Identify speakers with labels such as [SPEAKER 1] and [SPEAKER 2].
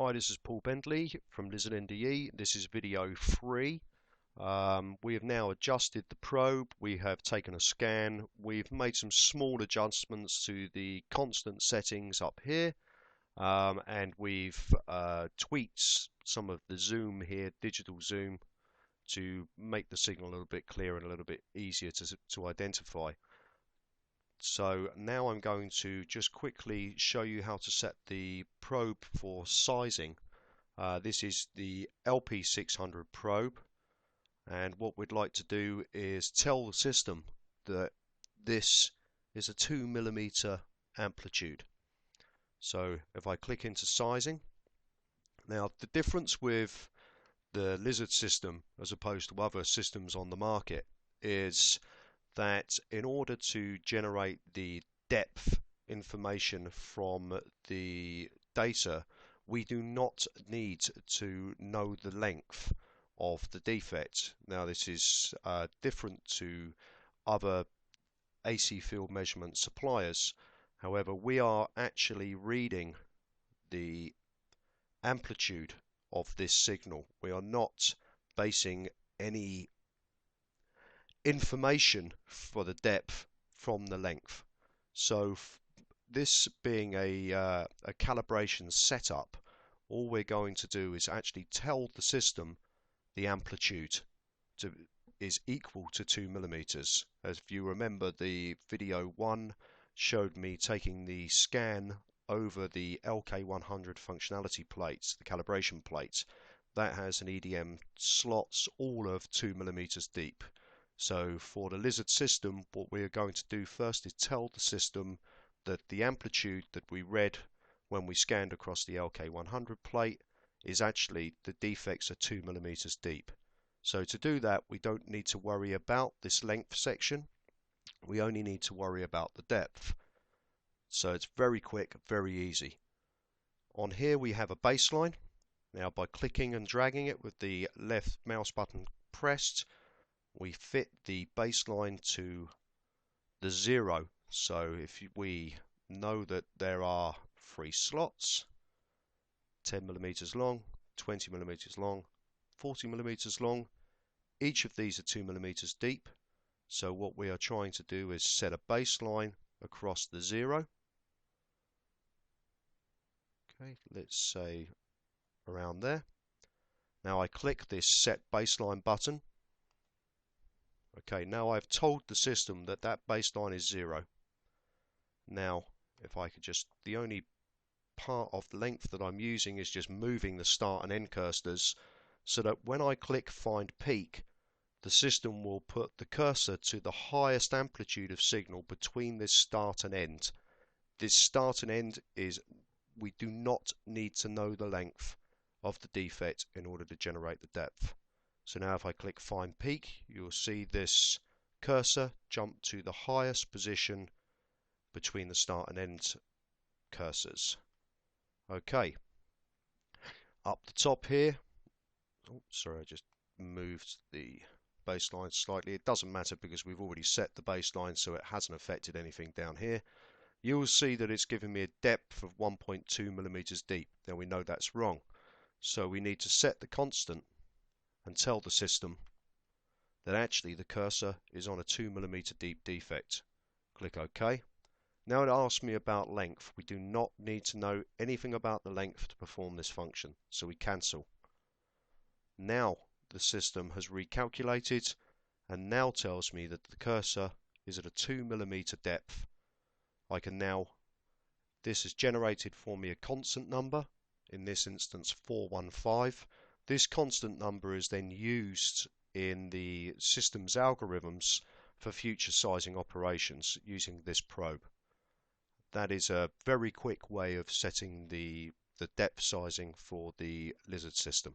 [SPEAKER 1] Hi, this is Paul Bentley from Lizard NDE. This is video 3. We have now adjusted the probe, we have taken a scan, we've made some small adjustments to the constant settings up here, and we've tweaked some of the zoom here, digital zoom, to make the signal a little bit clearer and a little bit easier to identify. So now I'm going to just quickly show you how to set the probe for sizing. This is the LP600 probe, and what we'd like to do is tell the system that this is a 2mm amplitude. So if I click into sizing, now the difference with the Lizard system as opposed to other systems on the market is that in order to generate the depth information from the data, we do not need to know the length of the defect. Now this is different to other AC field measurement suppliers. However, we are actually reading the amplitude of this signal. We are not basing any information for the depth from the length. So this being a calibration setup, all we're going to do is actually tell the system the amplitude is equal to 2mm. As if you remember, the video 1 showed me taking the scan over the LK100 functionality plates, the calibration plates. That has an EDM slots all of 2mm deep. So for the Lizard system, what we are going to do first is tell the system that the amplitude that we read when we scanned across the LK100 plate is actually the defects are 2mm deep. So to do that, we don't need to worry about this length section. We only need to worry about the depth. So it's very quick, very easy. On here we have a baseline. Now by clicking and dragging it with the left mouse button pressed, we fit the baseline to the 0. So if we know that there are 3 slots, 10mm long, 20mm long, 40mm long, each of these are 2mm deep. So what we are trying to do is set a baseline across the 0. Okay, let's say around there. Now I click this set baseline button. Okay, now I've told the system that that baseline is 0. Now, if I could just, the only part of the length that I'm using is just moving the start and end cursors so that when I click find peak, the system will put the cursor to the highest amplitude of signal between this start and end. This start and end is, we do not need to know the length of the defect in order to generate the depth. So now if I click find peak, you'll see this cursor jump to the highest position between the start and end cursors. Okay, up the top here, oh sorry, I just moved the baseline slightly. It doesn't matter because we've already set the baseline, so it hasn't affected anything down here. You'll see that it's giving me a depth of 1.2mm deep. Now we know that's wrong, so we need to set the constant and tell the system that actually the cursor is on a 2mm deep defect. Click OK. Now it asks me about length. We do not need to know anything about the length to perform this function, so we cancel. Now the system has recalculated and now tells me that the cursor is at a 2mm depth. I can now, this has generated for me a constant number, in this instance 415. This constant number is then used in the system's algorithms for future sizing operations using this probe. That is a very quick way of setting the depth sizing for the Lizard system.